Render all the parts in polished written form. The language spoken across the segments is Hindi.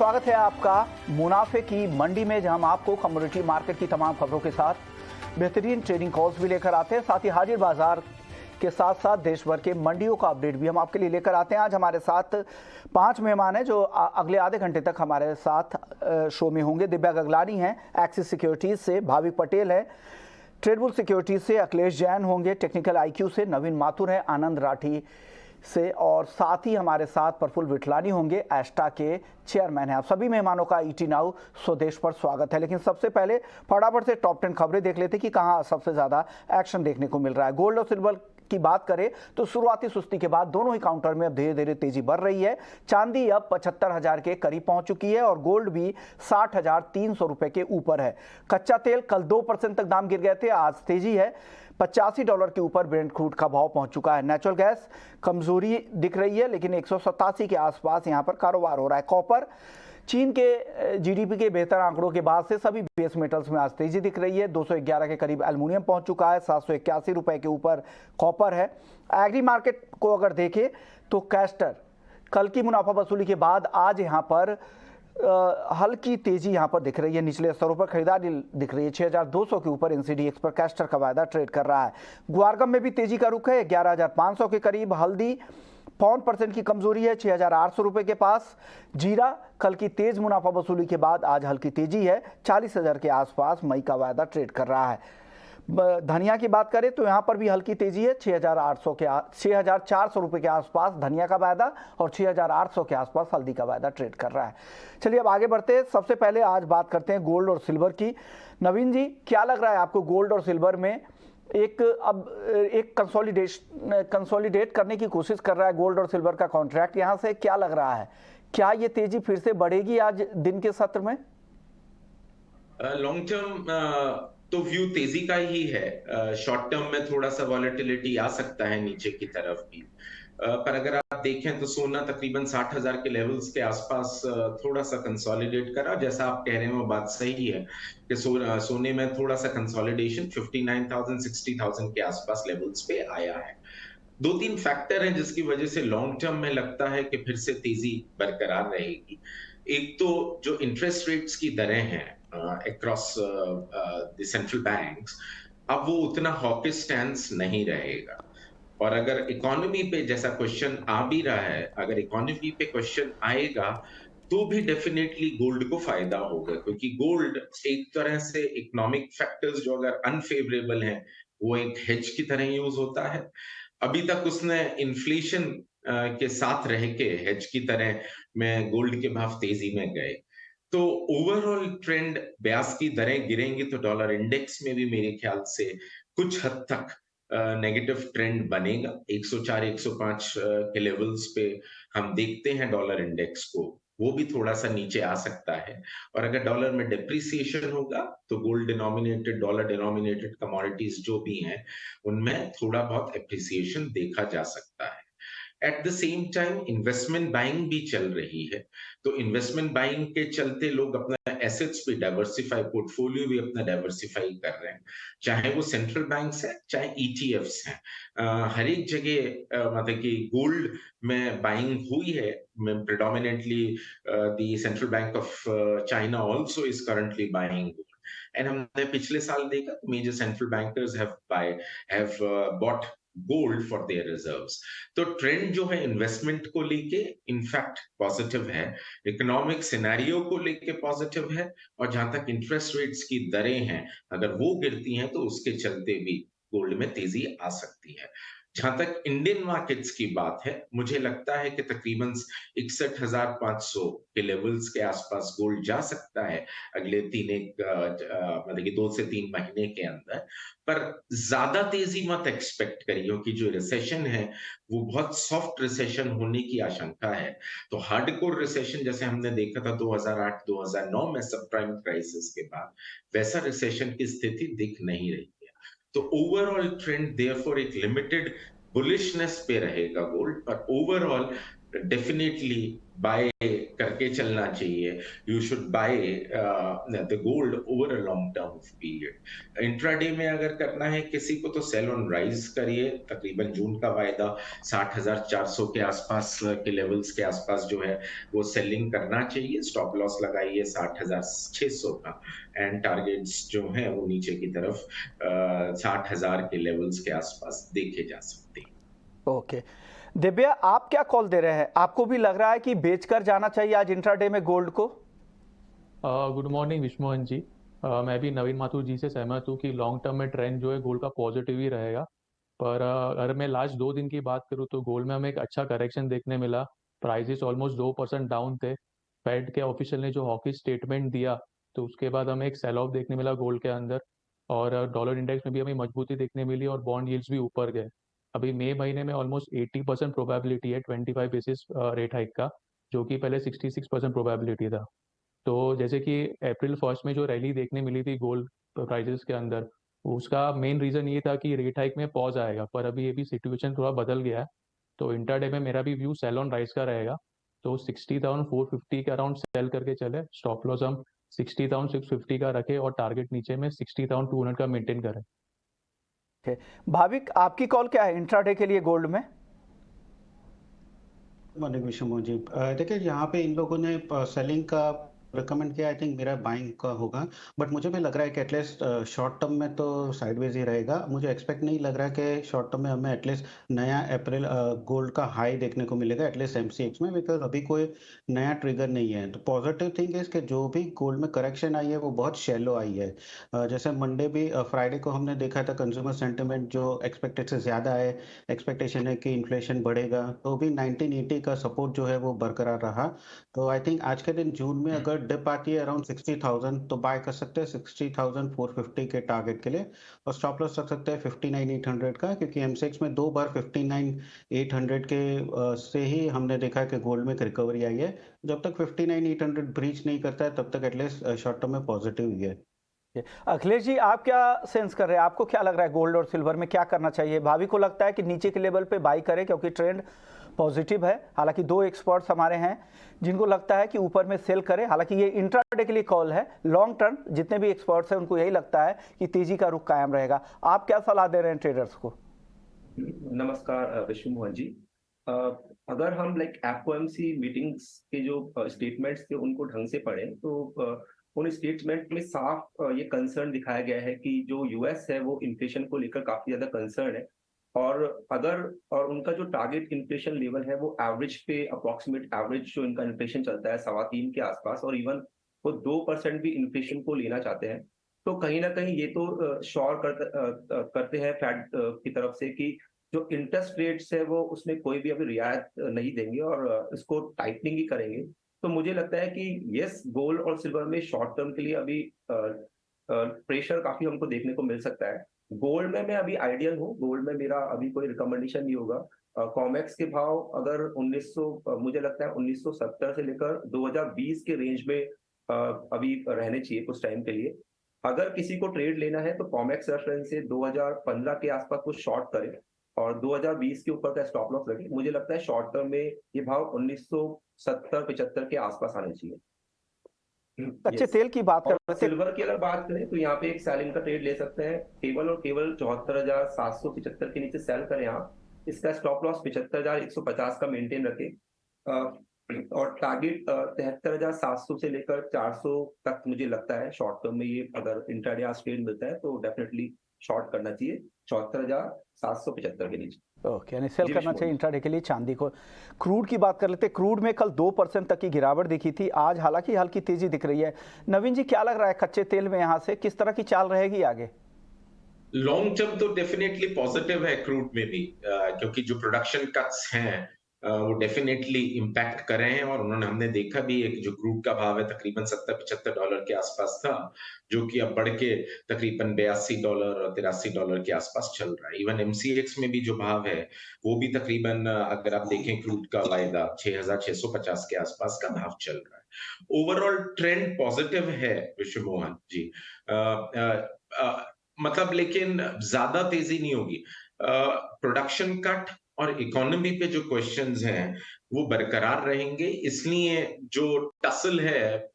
स्वागत है आपका मुनाफे की मंडी में, जहां हम आपको कमोडिटी मार्केट की तमाम खबरों के साथ बेहतरीन ट्रेडिंग कॉल्स भी लेकर आते हैं। साथ ही हाजिर बाजार के साथ साथ देश भर के मंडियों का अपडेट भी हम आपके लिए लेकर आते हैं। आज हमारे साथ 5 मेहमान हैं जो अगले आधे घंटे तक हमारे साथ शो में होंगे। दिव्या गगलानी हैं एक्सिस सिक्योरिटीज से, भाविक पटेल है ट्रेडबुल सिक्योरिटीज से, अखिलेश जैन होंगे टेक्निकल आईक्यू से, नवीन माथुर है आनंद राठी से, और साथ ही हमारे साथ प्रफुल्ल विठलानी होंगे एस्टा के चेयरमैन हैं। आप सभी मेहमानों का ईटी नाउ स्वदेश पर स्वागत है। लेकिन सबसे पहले फटाफट से टॉप 10 खबरें देख लेते कि कहां सबसे ज्यादा एक्शन देखने को मिल रहा है। गोल्ड और सिल्वर की बात करें तो शुरुआती सुस्ती के बाद दोनों ही काउंटर में अब धीरे धीरे तेजी बढ़ रही है। चांदी अब 75,000 के करीब पहुंच चुकी है और गोल्ड भी 60,300 रुपए के ऊपर है। कच्चा तेल कल 2% तक दाम गिर गए थे, आज तेजी है, $85 के ऊपर ब्रेंट क्रूड का भाव पहुंच चुका है। नेचुरल गैस कमजोरी दिख रही है लेकिन 187 के आसपास यहां पर कारोबार हो रहा है। कॉपर चीन के जीडीपी के बेहतर आंकड़ों के बाद से सभी बेस मेटल्स में आज तेजी दिख रही है। 211 के करीब एल्युमिनियम पहुंच चुका है, 781 रुपए के ऊपर कॉपर है। एग्री मार्केट को अगर देखें तो कैस्टर कल की मुनाफा वसूली के बाद आज यहां पर हल्की तेजी यहां पर दिख रही है। निचले स्तरों पर खरीदारी दिख रही है। 6,200 के ऊपर एनसीडीएक्स पर कैस्टर का वायदा ट्रेड कर रहा है। ग्वारगम में भी तेजी का रुख है, 11,500 के करीब। हल्दी 0.5% की कमजोरी है, 6,800 रुपए के पास। जीरा कल की तेज मुनाफा वसूली के बाद आज हल्की तेजी है, 40,000 के आसपास मई का वायदा ट्रेड कर रहा है। धनिया की बात करें तो यहां पर भी हल्की तेजी है, 6,400 रुपए के आसपास धनिया का वायदा और 6,800 के आसपास हल्दी का वायदा ट्रेड कर रहा है। चलिए अब आगे बढ़ते हैं। सबसे पहले आज बात करते हैं गोल्ड और सिल्वर की। नवीन जी, क्या लग रहा है आपको गोल्ड और सिल्वर में एक कंसोलिडेट करने की कोशिश कर रहा है गोल्ड और सिल्वर का कॉन्ट्रैक्ट, यहां से क्या लग रहा है? क्या ये तेजी फिर से बढ़ेगी आज दिन के सत्र में? लॉन्ग टर्म तो व्यू तेजी का ही है। शॉर्ट टर्म में थोड़ा सा वॉलेटिलिटी आ सकता है नीचे की तरफ भी, पर अगर आप देखें तो सोना तकरीबन 60,000 के लेवल्स के आसपास थोड़ा सा कंसोलिडेट करा। जैसा आप कह रहे हैं वो बात सही है कि सोने में थोड़ा सा कंसोलिडेशन 59,000 60,000 के आसपास लेवल्स पे आया है। 2-3 फैक्टर हैं जिसकी वजह से लॉन्ग टर्म में लगता है कि फिर से तेजी बरकरार रहेगी। एक तो जो इंटरेस्ट रेट्स की दरें हैं अक्रॉस द सेंट्रल बैंक्स, अब वो उतना हॉकिश स्टैंस नहीं रहेगा। और अगर इकोनॉमी पे जैसा क्वेश्चन आ भी रहा है, अगर इकोनॉमी पे क्वेश्चन आएगा तो भी डेफिनेटली गोल्ड को फायदा होगा, क्योंकि गोल्ड एक तरह से इकोनॉमिक फैक्टर्स जो अगर अनफेवरेबल हैं वो एक हेज की तरह यूज होता है। अभी तक उसने इन्फ्लेशन के साथ रह के हेज की तरह में गोल्ड के भाव तेजी में गए। तो ओवरऑल ट्रेंड ब्याज की दरें गिरेंगी तो डॉलर इंडेक्स में भी मेरे ख्याल से कुछ हद तक नेगेटिव ट्रेंड बनेगा। 104 105 के लेवल्स पे हम देखते हैं डॉलर इंडेक्स को, वो भी थोड़ा सा नीचे आ सकता है। और अगर डॉलर में डिप्रिसिएशन होगा तो gold denominated dollar denominated commodities जो भी हैं उनमें थोड़ा बहुत एप्रिसिएशन देखा जा सकता है। At the same time investment buying भी चल रही है, तो इन्वेस्टमेंट बाइंग के चलते लोग अपना एसेट्स भी डाइवर्सिफाई, पोर्टफोलियो भी अपना डाइवर्सिफाई कर रहे हैं, चाहे वो सेंट्रल बैंक्स है चाहे ईटीएफ्स हैं। हर एक जगह मतलब कि गोल्ड में बाइंग हुई है। Predominantly the central bank of China also is currently buying gold, and हमने पिछले साल देखा major central bankers have bought gold for their reserves. तो ट्रेंड जो है इन्वेस्टमेंट को लेके इनफैक्ट पॉजिटिव है, इकोनॉमिक सिनेरियो को लेके पॉजिटिव है, और जहां तक इंटरेस्ट रेट्स की दरें हैं अगर वो गिरती हैं तो उसके चलते भी गोल्ड में तेजी आ सकती है। जहां तक इंडियन मार्केट्स की बात है, मुझे लगता है कि तकरीबन 61,500 के लेवल्स के आसपास गोल्ड जा सकता है अगले मतलब कि 2 से 3 महीने के अंदर। पर ज्यादा तेजी मत एक्सपेक्ट करिए, क्योंकि जो रिसेशन है वो बहुत सॉफ्ट रिसेशन होने की आशंका है। तो हार्डकोर रिसेशन जैसे हमने देखा था 2008 2009 में सब प्राइम क्राइसिस के बाद, वैसा रिसेशन की स्थिति दिख नहीं रही है। तो ओवरऑल ट्रेंड देयरफॉर एक लिमिटेड बुलिशनेस पे रहेगा गोल्ड, पर ओवरऑल डेफिनेटली बाय करके चलना चाहिए। You should by the gold over a long term period. Intraday में अगर करना है किसी को तो सेल ऑन राइज करिए। तकरीबन जून का वायदा 60,400 के आसपास के लेवल्स के आसपास जो है वो सेलिंग करना चाहिए। स्टॉप लॉस लगाइए 60,600 का, एंड टारगेट्स जो है वो नीचे की तरफ 60,000 के लेवल्स के आसपास देखे जा सकते हैं। ओके, दिव्या आप क्या कॉल दे रहे हैं? आपको भी लग रहा है कि बेचकर जाना चाहिए आज इंट्राडे में गोल्ड को? गुड मॉर्निंग विश्वमोहन जी। मैं भी नवीन माथुर जी से सहमत हूँ कि लॉन्ग टर्म में ट्रेंड जो है गोल्ड का पॉजिटिव ही रहेगा। पर अगर मैं लास्ट 2 दिन की बात करूँ तो गोल्ड में हमें एक अच्छा करेक्शन देखने मिला। प्राइजेस ऑलमोस्ट 2% डाउन थे। फेड के ऑफिशियल ने जो हॉकी स्टेटमेंट दिया तो उसके बाद हमें एक सेल ऑफ देखने मिला गोल्ड के अंदर। और डॉलर इंडेक्स में भी हमें मजबूती देखने मिली और बॉन्ड यील्ड्स भी ऊपर गए। अभी मई महीने में ऑलमोस्ट 80% प्रोबेबिलिटी है 25 बेसिस रेट हाइक का, जो कि पहले 66% प्रोबेबिलिटी था। तो जैसे कि अप्रैल फर्स्ट में जो रैली देखने मिली थी गोल्ड प्राइजेस के अंदर, उसका मेन रीजन ये था कि रेट हाइक में पॉज आएगा, पर अभी ये भी सिचुएशन थोड़ा बदल गया है। तो इंटरडे में मेरा भी व्यू सेल ऑन राइज का रहेगा। तो 60,450 के अराउंड सेल करके चले, स्टॉप लॉस हम 60,650 का रखे और टारगेट नीचे में 60,200 का मेंटेन करें। भाविक आपकी कॉल क्या है इंट्राडे के लिए गोल्ड में? मॉर्निंग विश्वमोहन जी। देखिए यहाँ पे इन लोगों ने सेलिंग का रिकमेंड किया। आई थिंक मेरा बाइंग का होगा, बट मुझे भी लग रहा है कि एटलीस्ट शॉर्ट टर्म में तो साइडवेज ही रहेगा। मुझे एक्सपेक्ट नहीं लग रहा है कि शॉर्ट टर्म में हमें एटलीस्ट नया अप्रैल गोल्ड का हाई देखने को मिलेगा एटलीस्ट एमसीएक्स में, बिकॉज अभी कोई नया ट्रिगर नहीं है। तो पॉजिटिव थिंग है कि जो भी गोल्ड में करेक्शन आई है वो बहुत शैलो आई है। जैसे मंडे भी फ्राइडे को हमने देखा था कंज्यूमर सेंटिमेंट जो एक्सपेक्टेड से ज़्यादा है। एक्सपेक्टेशन है कि इन्फ्लेशन बढ़ेगा, तो भी 1980 का सपोर्ट जो है वो बरकरार रहा। तो आई थिंक आज के दिन जून में अगर डिप आती है अराउंड 60,000 तो बाय कर सकते हैं 60,450 के टारगेट के लिए, और स्टॉप लॉस रख सकते हैं 59,800 का, क्योंकि एमसेक्स में 2 बार 59,800 के से ही हमने देखा कि गोल्ड में एक रिकवरी आई है। जब तक 59,800 ब्रीच नहीं करता है तब तक एटलीस्ट शॉर्ट टर्म में पॉजिटिव ही है। अखिलेश जी आप क्या सेंस कर रहे हैं? आपको क्या लग रहा है गोल्ड और सिल्वर में क्या करना चाहिए? भाभी को लगता है कि नीचे के लेवल पे बाई करें क्योंकि ट्रेंड पॉजिटिव है। हालांकि दो एक्सपर्ट्स हमारे हैं जिनको लगता है कि ऊपर में सेल करें। हालांकि ये इंट्राडे के लिए कॉल है, लॉन्ग टर्म जितने भी एक्सपर्ट्स हैं उनको यही लगता है कि तेजी का रुख कायम रहेगा। आप क्या सलाह दे रहे हैं ट्रेडर्स को? नमस्कार विश्वमोहन जी। अ, अगर हम एफओएमसी मीटिंग्स के जो स्टेटमेंट्स थे उनको ढंग से पढ़ें तो उन स्टेटमेंट में साफ ये कंसर्न दिखाया गया है कि जो यूएस है वो इन्फ्लेशन को लेकर काफी ज्यादा कंसर्न है। और और उनका जो टारगेट इन्फ्लेशन लेवल है वो एवरेज पे अप्रोक्सीमेट एवरेज जो इनका इन्फ्लेशन चलता है 3.25 के आसपास, और इवन वो 2% भी इन्फ्लेशन को लेना चाहते हैं। तो कहीं ना कहीं ये तो श्योर करते हैं फेड की तरफ से कि जो इंटरेस्ट रेट्स है वो उसमें कोई भी अभी रियायत नहीं देंगे और इसको टाइटनिंग ही करेंगे। तो मुझे लगता है कि यस, गोल्ड और सिल्वर में शॉर्ट टर्म के लिए अभी प्रेशर काफी हमको देखने को मिल सकता है। गोल्ड में मैं अभी आइडियल हूँ, गोल्ड में मेरा अभी कोई रिकमेंडेशन नहीं होगा। कॉमेक्स के भाव अगर 1900 मुझे लगता है 1970 से लेकर 2020 के रेंज में अभी रहने चाहिए कुछ टाइम के लिए। अगर किसी को ट्रेड लेना है तो कॉमेक्स रेफरेंस से 2015 के आसपास वो शॉर्ट करे और 2020 के ऊपर का स्टॉप लॉस लगे। मुझे लगता है शॉर्ट टर्म में ये भाव 1970-75 के आसपास आने चाहिए। कच्चे तेल की बात और करते सिल्वर की अगर बात करें तो यहाँ पे एक सेलिंग का ट्रेड ले सकते हैं, केवल और केवल 74,775 के नीचे सेल करें आप। इसका स्टॉप लॉस 75,150 का मेंटेन रखें और टारगेट 73,700 से लेकर 400 तक मुझे लगता है शॉर्ट टर्म में ये अगर इंट्राडे आज ट्रेड मिलता है तो डेफिनेटली शॉर्ट करना चाहिए 74,775 के नीचे। ओके, यानी सेल करना चाहिए इंट्राडे के लिए चांदी को। क्रूड की बात कर लेते हैं। क्रूड में कल 2% तक की गिरावट दिखी थी, आज हालांकि हल्की तेजी दिख रही है। नवीन जी क्या लग रहा है कच्चे तेल में यहाँ से किस तरह की चाल रहेगी आगे? लॉन्ग टर्म तो डेफिनेटली पॉजिटिव है क्रूड में भी, क्योंकि जो प्रोडक्शन कट्स हैं वो डेफिनेटली इम्पैक्ट कर रहे हैं। और उन्होंने हमने देखा भी एक जो क्रूड का भाव है तकरीबन $70-75 के आसपास था, जो कि अब बढ़ के तकरीबन $82 और $83 के आसपास चल रहा है। इवन एमसीएक्स में भी जो भाव है वो भी तकरीबन अगर आप देखें क्रूड का वायदा 6,650 के आसपास का भाव चल रहा है। ओवरऑल ट्रेंड पॉजिटिव है विश्वमोहन जी। मतलब लेकिन ज्यादा तेजी नहीं होगी। प्रोडक्शन कट और इकोनॉमी पे जो क्वेश्चंस हैं वो बरकरार रहेंगे। इसलिए जो टसल है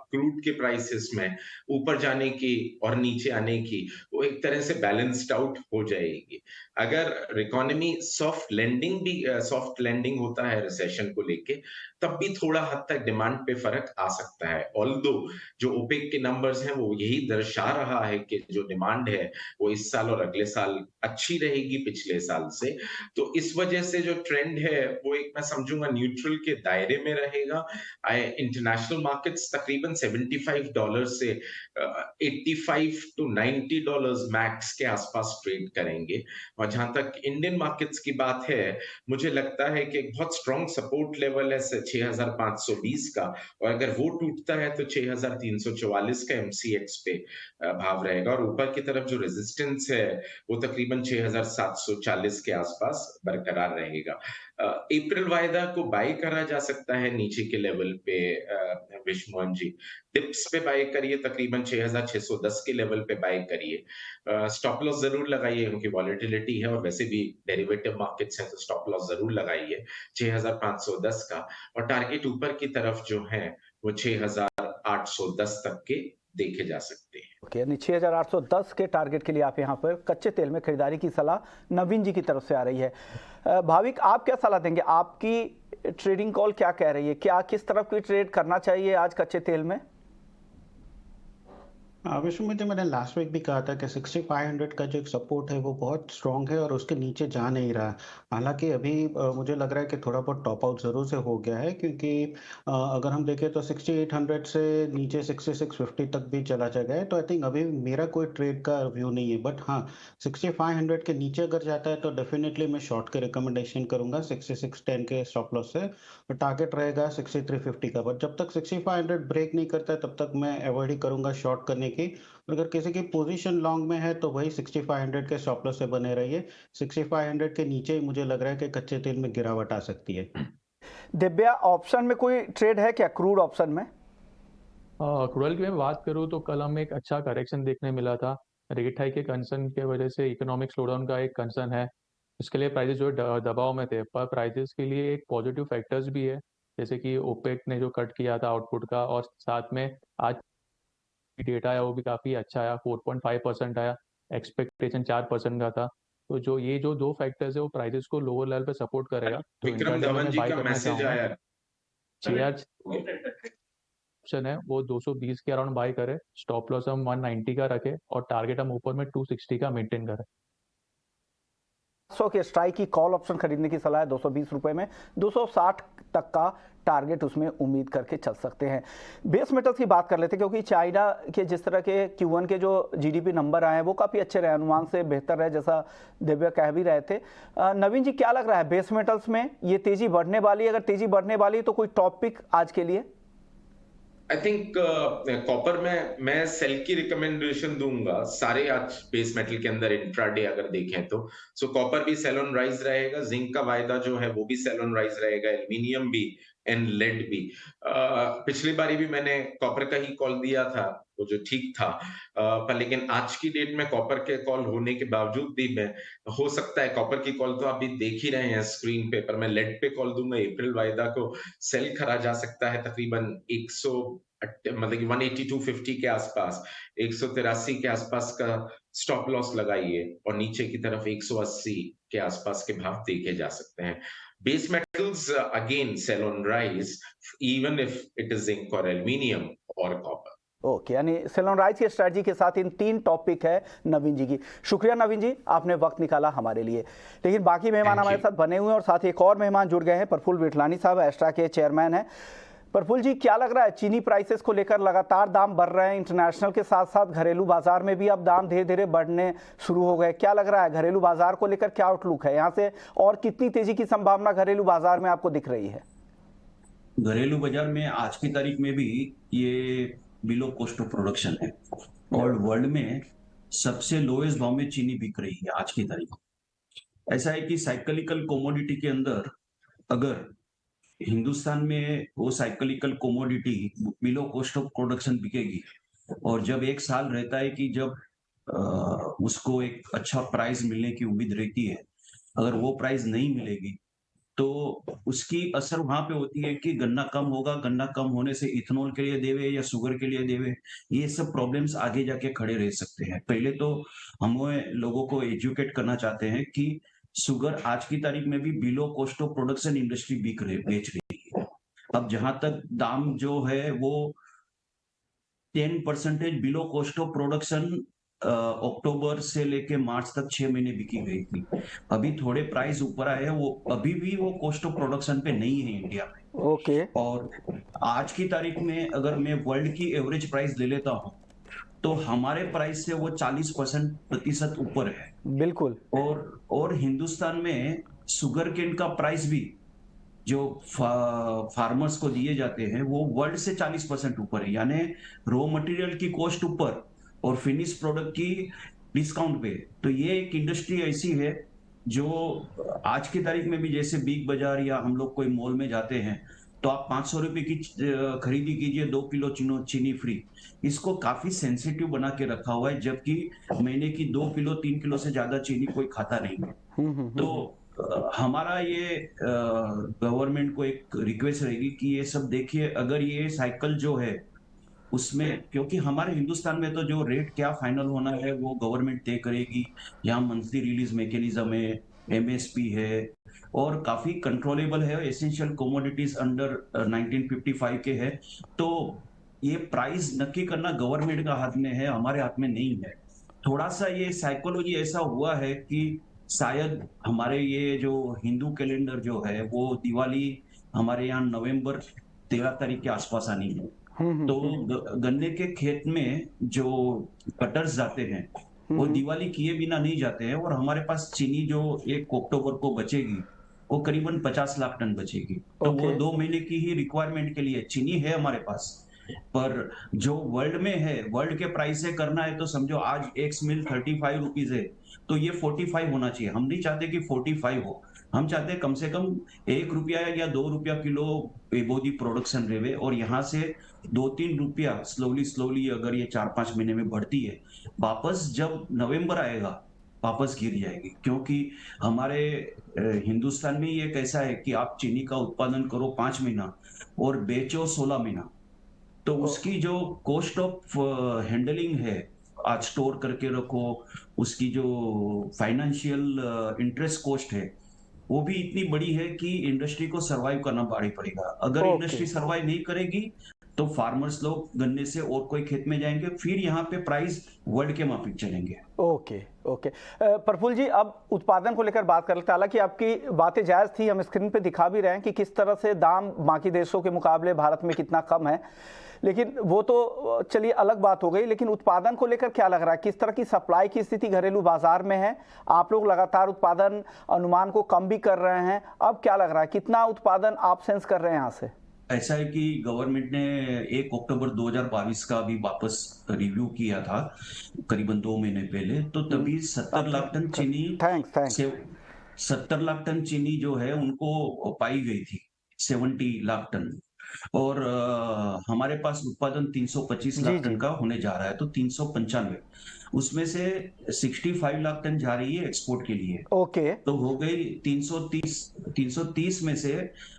क्रूड के प्राइसेस में ऊपर जाने की और नीचे आने की, वो एक तरह से बैलेंस्ड आउट हो जाएगी। अगर इकोनॉमी सॉफ्ट लैंडिंग होता है रिसेशन को लेके, तब भी थोड़ा हद तक डिमांड पे फर्क आ सकता है। ऑल्दो जो ओपेक के नंबर्स हैं वो यही दर्शा रहा है कि जो डिमांड है वो इस साल और अगले साल अच्छी रहेगी पिछले साल से। तो इस वजह से जो ट्रेंड है वो एक मैं समझूंगा न्यूट्रल के दायरे में रहेगा। इंटरनेशनल मार्केट्स तकरीबन $75 से 85 टू $90 मैक्स के आसपास ट्रेड करेंगे। और जहां तक इंडियन मार्केट्स की बात है, मुझे लगता है कि एक बहुत स्ट्रॉन्ग सपोर्ट लेवल है 6520 का, और अगर वो टूटता है तो 6344 का एमसीएक्स पे भाव रहेगा, और ऊपर की तरफ जो रेजिस्टेंस है वो तकरीबन 6740 के आसपास बरकरार रहेगा। अप्रैल वायदा को बाय करा जा सकता है नीचे के लेवल पे, विश्वमोहन जी डिप्स पे बाय करिए, तकरीबन 6610 के लेवल पे बाय करिए। स्टॉप लॉस जरूर लगाइए क्योंकि वॉलेटिलिटी है, और वैसे भी डेरिवेटिव मार्केट्स हैं तो स्टॉप लॉस जरूर लगाइए 6510 का, और टारगेट ऊपर की तरफ जो है वो 6810 तक के देखे जा सकते हैं। ओके, यानी 6810 के टारगेट के लिए आप यहाँ पर कच्चे तेल में खरीदारी की सलाह नवीन जी की तरफ से आ रही है। भाविक, आप क्या सलाह देंगे? आपकी ट्रेडिंग कॉल क्या कह रही है? क्या किस तरफ की ट्रेड करना चाहिए आज कच्चे तेल में? विश्व में जो मैंने लास्ट वीक भी कहा था कि 6500 का जो एक सपोर्ट है वो बहुत स्ट्रांग है और उसके नीचे जा नहीं रहा। हालांकि अभी मुझे लग रहा है कि थोड़ा बहुत टॉप आउट जरूर से हो गया है, क्योंकि अगर हम देखें तो 6800 से नीचे 6650 तक भी चला गया है। तो आई थिंक अभी मेरा कोई ट्रेड का व्यू नहीं है, बट हाँ 6500 के नीचे अगर जाता है तो डेफिनेटली मैं शॉर्ट के रिकमेंडेशन करूंगा 6610 के स्टॉप लॉस से, और टारगेट रहेगा 6350 का। बट जब तक 6500 ब्रेक नहीं करता है तब तक मैं अवॉइड ही करूंगा शॉर्ट करने की। और अगर किसी की पोजीशन लॉन्ग में है तो वही 6500 के स्टॉप लॉस से बने रहिए। 6500 के नीचे ही मुझे लग रहा है कि कच्चे तेल में गिरावट आ सकती है। दिव्या, ऑप्शन में कोई ट्रेड है क्या, क्रूड ऑप्शन में? क्रूड ऑयल की मैं बात करूँ तो कल हमें एक अच्छा करेक्शन देखने मिला था। रेट हाइक के कंसर्न के वजह से इकोनॉमिक स्लोडाउन का एक कंसर्न है, इसके लिए प्राइसेस जो है दबाव में थे, पर प्राइसेस के लिए एक पॉजिटिव फैक्टर्स भी है, जैसे कि ओपेक ने जो कट किया था आउटपुट का, और साथ में आज डेटा आया वो भी काफ़ी अच्छा आया, 4.5% आया, एक्सपेक्टेशन 4% का था। तो जो दो फैक्टर्स है वो प्राइसेस को लोअर लेवल पे सपोर्ट करेगा। तो विक्रम इंट्राडे में धवन मैं जी बाय का करना मैसेज चाहूँगा। आया। ऑप्शन है वो 220 के अराउंड बाय करे, स्टॉप लॉस हम 190 का रखे, और टारगेट हम ऊपर में 260 का मेंटेन करें। 100 के स्ट्राइक की कॉल ऑप्शन खरीदने की सलाह है 220 रुपए में, 260 तक का टारगेट उसमें उम्मीद करके चल सकते हैं। बेस मेटल्स की बात कर लेते हैं, क्योंकि चाइना के जिस तरह के Q1 के जो जीडीपी नंबर आए हैं वो काफ़ी अच्छे रहे, अनुमान से बेहतर रहे, जैसा दिव्या कह भी रहे थे। नवीन जी, क्या लग रहा है बेस मेटल्स में ये तेजी बढ़ने वाली है? अगर तेजी बढ़ने वाली है तो कोई टॉपिक आज के लिए? आई थिंक कॉपर में मैं सेल की रिकमेंडेशन दूंगा सारे आज बेस मेटल के अंदर इंट्राडे अगर देखें तो। सो कॉपर भी सेल ऑन राइज रहेगा, जिंक का वायदा जो है वो भी सेल ऑन राइज रहेगा, एल्यूमिनियम भी एंड लेड भी। पिछली बारी भी मैंने कॉपर का ही कॉल दिया था, वो जो ठीक था, पर लेकिन आज की डेट में कॉपर के कॉल होने के बावजूद भी मैं, हो सकता है कॉपर की कॉल तो आप भी देख ही रहे हैं स्क्रीन पे, पर मैं लेड पे कॉल दूंगा। अप्रैल वायदा को सेल करा जा सकता है तकरीबन 100 मतलब कि 18250 के आसपास, 183 के आसपास का स्टॉप लॉस लगाइए, और नीचे की तरफ 180 के आसपास के भाव देखे जा सकते हैं। Base metals again sell on rise even if it is zinc और एल्यूमिनियम और कॉपर। ओके, यानी सेल ऑन राइज की स्ट्रेटजी के साथ इन 3 टॉपिक है नवीन जी की। शुक्रिया नवीन जी, आपने वक्त निकाला हमारे लिए। लेकिन बाकी मेहमान हमारे साथ बने हुए हैं, और साथ ही एक और मेहमान जुड़ गए हैं, प्रफुल्ल विठलानी साहब, एस्ट्रा के चेयरमैन हैं। प्रफुल्ल जी, क्या लग रहा है, चीनी प्राइसेस को लेकर लगातार दाम बढ़ रहे हैं, इंटरनेशनल के साथ साथ घरेलू बाजार में भी अब दाम धीरे धीरे बढ़ने शुरू हो गए। क्या लग रहा है घरेलू बाजार को लेकर, क्या आउटलुक है यहाँ से, और कितनी तेजी की संभावना घरेलू बाजार में आपको दिख रही है? घरेलू बाजार में आज की तारीख में भी ये बिलो कॉस्ट ऑफ प्रोडक्शन है, और वर्ल्ड में सबसे लोएस्ट भाव में चीनी बिक रही है आज की तारीख में। ऐसा है कि साइक्लिकल कोमोडिटी के अंदर अगर हिंदुस्तान में वो cyclical commodity below cost of production बिकेगी, और जब एक साल रहता है कि जब उसको एक अच्छा प्राइस मिलने की उम्मीद रहती है, अगर वो प्राइस नहीं मिलेगी तो उसकी असर वहां पे होती है कि गन्ना कम होगा, गन्ना कम होने से इथेनॉल के लिए देवे या शुगर के लिए देवे, ये सब प्रॉब्लम्स आगे जाके खड़े रह सकते हैं। पहले तो हमें लोगों को एजुकेट करना चाहते हैं कि शुगर आज की तारीख में भी below cost of production industry बेच रही है। अब जहां तक दाम जो है वो 10% बिलो कॉस्ट ऑफ प्रोडक्शन अक्टूबर से लेके मार्च तक 6 महीने बिकी गई थी। अभी थोड़े प्राइस ऊपर आए हैं, वो अभी भी वो कॉस्ट ऑफ प्रोडक्शन पे नहीं है इंडिया में। ओके। और आज की तारीख में अगर मैं वर्ल्ड की एवरेज प्राइस ले लेता हूँ तो हमारे प्राइस से वो 40% ऊपर है। बिल्कुल। और हिंदुस्तान में शुगर केन का प्राइस भी जो फार्मर्स को दिए जाते हैं वो वर्ल्ड से 40% ऊपर है, यानी रॉ मटेरियल की कॉस्ट ऊपर और फिनिश प्रोडक्ट की डिस्काउंट पे। तो ये एक इंडस्ट्री ऐसी है जो आज की तारीख में भी, जैसे बिग बाजार या हम लोग कोई मॉल में जाते हैं तो आप 500 रुपए की खरीदी कीजिए, 2 किलो चीनी फ्री। इसको काफी सेंसिटिव बना के रखा हुआ है, जबकि महीने की 2 किलो 3 किलो से ज्यादा चीनी कोई खाता नहीं है। तो हमारा ये गवर्नमेंट को एक रिक्वेस्ट रहेगी कि ये सब देखिए, अगर ये साइकिल जो है उसमें, क्योंकि हमारे हिंदुस्तान में तो जो रेट क्या फाइनल होना है वो गवर्नमेंट तय करेगी। यहाँ मंथली रिलीज मैकेनिज्म है, एमएसपी है और काफी कंट्रोलेबल है, एसेंशियल कमोडिटीज अंडर 1955 के है। तो ये प्राइस नक्की करना गवर्नमेंट का हाथ में है, हमारे हाथ में नहीं है। थोड़ा सा ये साइकोलॉजी ऐसा हुआ है कि शायद हमारे ये जो हिंदू कैलेंडर जो है वो दिवाली हमारे यहाँ नवंबर 13 तारीख के आसपास आनी है। तो गन्ने के खेत में जो कटर्स जाते हैं वो दिवाली किए बिना नहीं जाते हैं, और हमारे पास चीनी जो 1 अक्टूबर को बचेगी वो करीबन 50 लाख टन बचेगी। तो वो 2 महीने की ही रिक्वायरमेंट के लिए चीनी है हमारे पास। पर जो वर्ल्ड में है, वर्ल्ड के प्राइस से करना है तो समझो आज एक्स मिल 35 रुपीज है तो ये 45 होना चाहिए। हम नहीं चाहते कि 45 हो, हम चाहते हैं कम से कम 1 रुपया या 2 रुपया किलो बेबोदी प्रोडक्शन रहे, और यहाँ से 2-3 रुपया स्लोली अगर ये 4-5 महीने में बढ़ती है, वापस जब नवंबर आएगा वापस गिर जाएगी। क्योंकि हमारे हिंदुस्तान में ये कैसा है कि आप चीनी का उत्पादन करो 5 महीना और बेचो 16 महीना, तो उसकी जो कॉस्ट ऑफ हैंडलिंग है, आज स्टोर करके रखो, उसकी जो फाइनेंशियल इंटरेस्ट कॉस्ट है वो भी इतनी बड़ी है कि इंडस्ट्री को सरवाइव करना भारी पड़ेगा। अगर इंडस्ट्री सरवाइव नहीं करेगी तो फार्मर्स लोग गन्ने से और कोई खेत में जाएंगे, फिर यहाँ पे प्राइस वर्ल्ड के माफिक चलेंगे। ओके। प्रफुल्ल जी, अब उत्पादन को लेकर बात कर लेते हैं। हालांकि आपकी बातें जायज थी, हम स्क्रीन पे दिखा भी रहे हैं कि किस तरह से दाम बाकी देशों के मुकाबले भारत में कितना कम है, लेकिन वो तो चलिए अलग बात हो गई। लेकिन उत्पादन को लेकर क्या लग रहा है, किस तरह की सप्लाई की स्थिति घरेलू बाजार में है? आप लोग लगातार उत्पादन अनुमान को कम भी कर रहे हैं, अब क्या लग रहा है, कितना उत्पादन आप सेंस कर रहे हैं यहाँ से? ऐसा है कि गवर्नमेंट ने 1 अक्टूबर 2022 का भी वापस रिव्यू किया था करीबन 2 महीने पहले, तो तभी 70 लाख टन चीनी 70 लाख टन चीनी जो है उनको पाई गई थी, 70 लाख टन। और हमारे पास उत्पादन 325 लाख टन का होने जा रहा है, तो 395 उसमें से 65 लाख टन जा रही है एक्सपोर्ट के लिए। ओके। तो हो गई 330 में से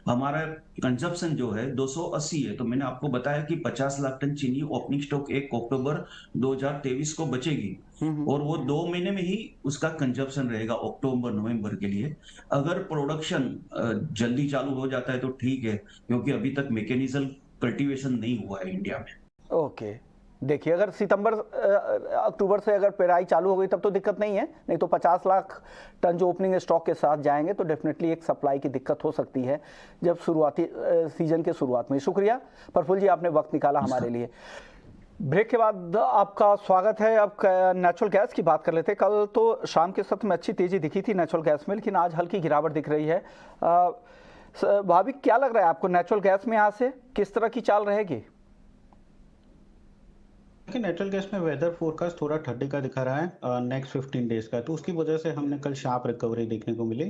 हमारा कंजप्शन जो है 280 है। तो मैंने आपको बताया कि 50 लाख टन चीनी ओपनिंग स्टॉक 1 अक्टूबर 2023 को बचेगी, और वो 2 महीने में ही उसका कंजप्शन रहेगा अक्टूबर नवंबर के लिए। अगर प्रोडक्शन जल्दी चालू हो जाता है तो ठीक है, क्योंकि अभी तक मैकेनिकल कल्टीवेशन नहीं हुआ है इंडिया में। ओके। देखिए, अगर सितंबर अक्टूबर से अगर पेराई चालू हो गई तब तो दिक्कत नहीं है, नहीं तो 50 लाख टन जो ओपनिंग स्टॉक के साथ जाएंगे तो डेफिनेटली एक सप्लाई की दिक्कत हो सकती है जब शुरुआती सीजन के शुरुआत में। शुक्रिया प्रफुल्ल जी, आपने वक्त निकाला हमारे लिए। ब्रेक के बाद आपका स्वागत है। अब नेचुरल गैस की बात कर लेते हैं। कल तो शाम के सत्र में अच्छी तेजी दिखी थी नेचुरल गैस में, लेकिन आज हल्की गिरावट दिख रही है। भाविक, क्या लग रहा है आपको नेचुरल गैस में यहाँ से किस तरह की चाल रहेगी? कि नेचुरल गैस में वेदर फोरकास्ट थोड़ा ठंडी का दिखा रहा है नेक्स्ट 15 डेज का, तो उसकी वजह से हमने कल शार्प रिकवरी देखने को मिली।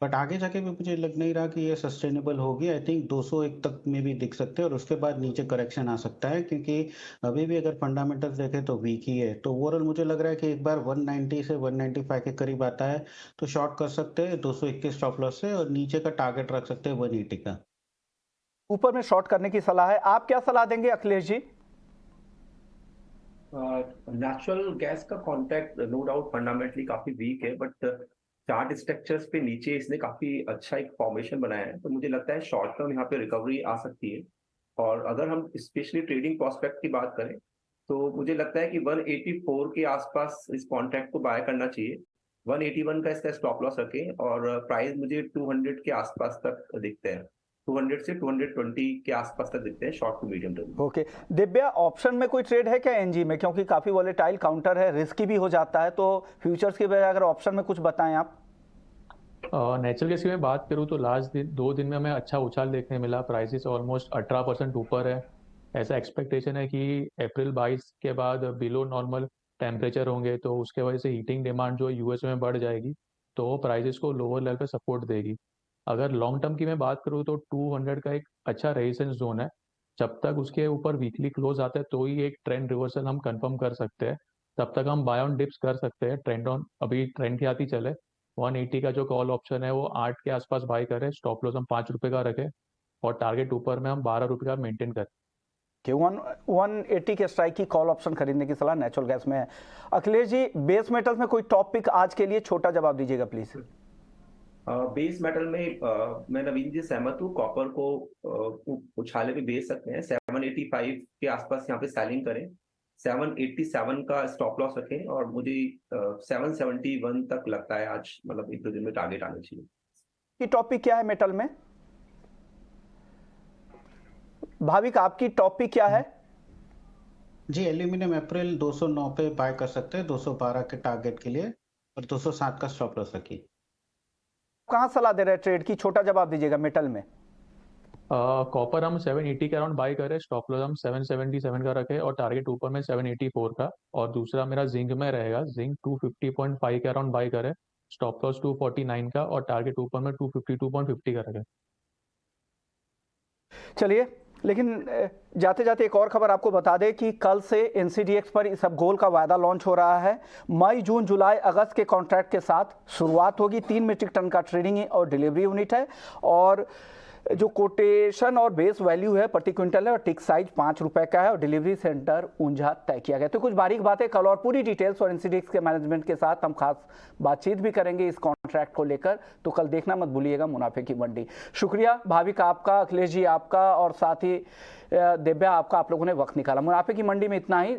बट आगे जाके भी मुझे लग नहीं रहा कि ये सस्टेनेबल होगी। आई थिंक 201 तक में भी दिख सकते हैं और उसके बाद नीचे करेक्शन आ सकता है, क्योंकि अभी भी अगर फंडामेंटल्स देखें तो वीक ही है। तो ओवरऑल मुझे लग रहा है कि एक बार 190 से 195 के करीब आता है तो शॉर्ट कर सकते हैं 221 स्टॉप लॉस से, और नीचे का टारगेट रख सकते हैं 180 का। ऊपर में शॉर्ट करने की सलाह है, आप क्या सलाह देंगे अखिलेश जी? नेचुरल गैस का कॉन्ट्रैक्ट नो डाउट फंडामेंटली काफी वीक है, बट चार्ट स्ट्रक्चर्स पे नीचे इसने काफी अच्छा एक फॉर्मेशन बनाया है, तो मुझे लगता है शॉर्ट टर्म यहाँ पे रिकवरी आ सकती है। और अगर हम स्पेशली ट्रेडिंग प्रोस्पेक्ट की बात करें तो मुझे लगता है कि 184 के आसपास इस कॉन्ट्रैक्ट को बाय करना चाहिए। 181 का इसका स्टॉप लॉस रखें और प्राइस मुझे 200 के आसपास तक दिखते हैं, 200 से 220 के आसपास तक दिखते हैं short to medium term. Okay Divya, option में कोई ट्रेड है क्या एनजी में? क्योंकि काफी वॉलेटाइल काउंटर है, रिस्की भी हो जाता है, तो फ्यूचर्स की बजाय अगर ऑप्शन में कुछ बताएं आप। नेचुरल गैस की मैं बात करूँ तो लास्ट 2 दिन में हमें अच्छा उछाल देखने मिला, प्राइसेस ऑलमोस्ट 18% ऊपर है। ऐसा एक्सपेक्टेशन है कि अप्रैल 22 के बाद बिलो नॉर्मल टेम्परेचर होंगे, तो उसके वजह से हीटिंग डिमांड जो यूएस में बढ़ जाएगी, तो वो प्राइसेस को लोअर लेवल पे सपोर्ट देगी। अगर लॉन्ग टर्म की मैं बात करूँ तो 200 का एक अच्छा रेजिस्टेंस जोन है। जब तक उसके ऊपर वीकली क्लोज आता है तो ही एक ट्रेंड रिवर्सल हम कंफर्म कर सकते हैं, तब तक हम बाय ऑन डिप्स कर सकते हैं। ट्रेंड ऑन अभी ट्रेंड के आती चले। 180 का जो कॉल ऑप्शन है वो 8 के आसपास बाय करें, स्टॉप लॉस हम 5 रुपए का रखें और टारगेट ऊपर में हम 12 रुपए का मेंटेन करें। कि 180 के स्ट्राइक की कॉल ऑप्शन खरीदने की सलाह नेचुरल गैस में है। अखिलेश जी, बेस मेटल्स में कोई टॉपिक आज के लिए छोटा जवाब दीजिएगा प्लीज। बेस मेटल में मैं नवीन जी सहमत हूँ, कॉपर को उछाले पे बेच सकते हैं। 785 के आसपास यहाँ पे सेलिंग करें, 787 का स्टॉप लॉस रखें और मुझे 771 तक लगता है आज, मतलब 1-2 दिन में टारगेट आना चाहिए। की टॉपिक क्या है मेटल में? भाविक आपकी टॉपिक क्या है? जी, एल्यूमिनियम अप्रैल 209 पे बाय कर सकते हैं 212 के टारगेट के लिए, और 207 का स्टॉप लॉस रखिए। कहां सलाह दे रहे हैं ट्रेड की? छोटा जवाब दीजिएगा मेटल में। कॉपर हम 780 के अराउंड बाय करें, स्टॉप लॉस हम 777 का रखें और टारगेट ऊपर में 784 का। और दूसरा मेरा जिंक में रहेगा, जिंक 250.5 के अराउंड बाय करें, स्टॉप लॉस 249 का और टारगेट ऊपर में 252.50 का रखें। चलिए, लेकिन जाते जाते एक और खबर आपको बता दें कि कल से एनसीडीएक्स पर इस अब गोल का वायदा लॉन्च हो रहा है। मई, जून, जुलाई, अगस्त के कॉन्ट्रैक्ट के साथ शुरुआत होगी। 3 मीट्रिक टन का ट्रेडिंग और डिलीवरी यूनिट है, और जो कोटेशन और बेस वैल्यू है प्रति क्विंटल है, और टिक साइज 5 रुपए का है, और डिलीवरी सेंटर ऊंझा तय किया गया। तो कुछ बारीक बातें कल, और पूरी डिटेल्स और एनसीडीएक्स के मैनेजमेंट के साथ हम खास बातचीत भी करेंगे इस कॉन्ट्रैक्ट को लेकर। तो कल देखना मत भूलिएगा मुनाफे की मंडी। शुक्रिया भाविक आपका, अखिलेश जी आपका, और साथ ही दिव्या आपका, आप लोगों ने वक्त निकाला। मुनाफे की मंडी में इतना ही।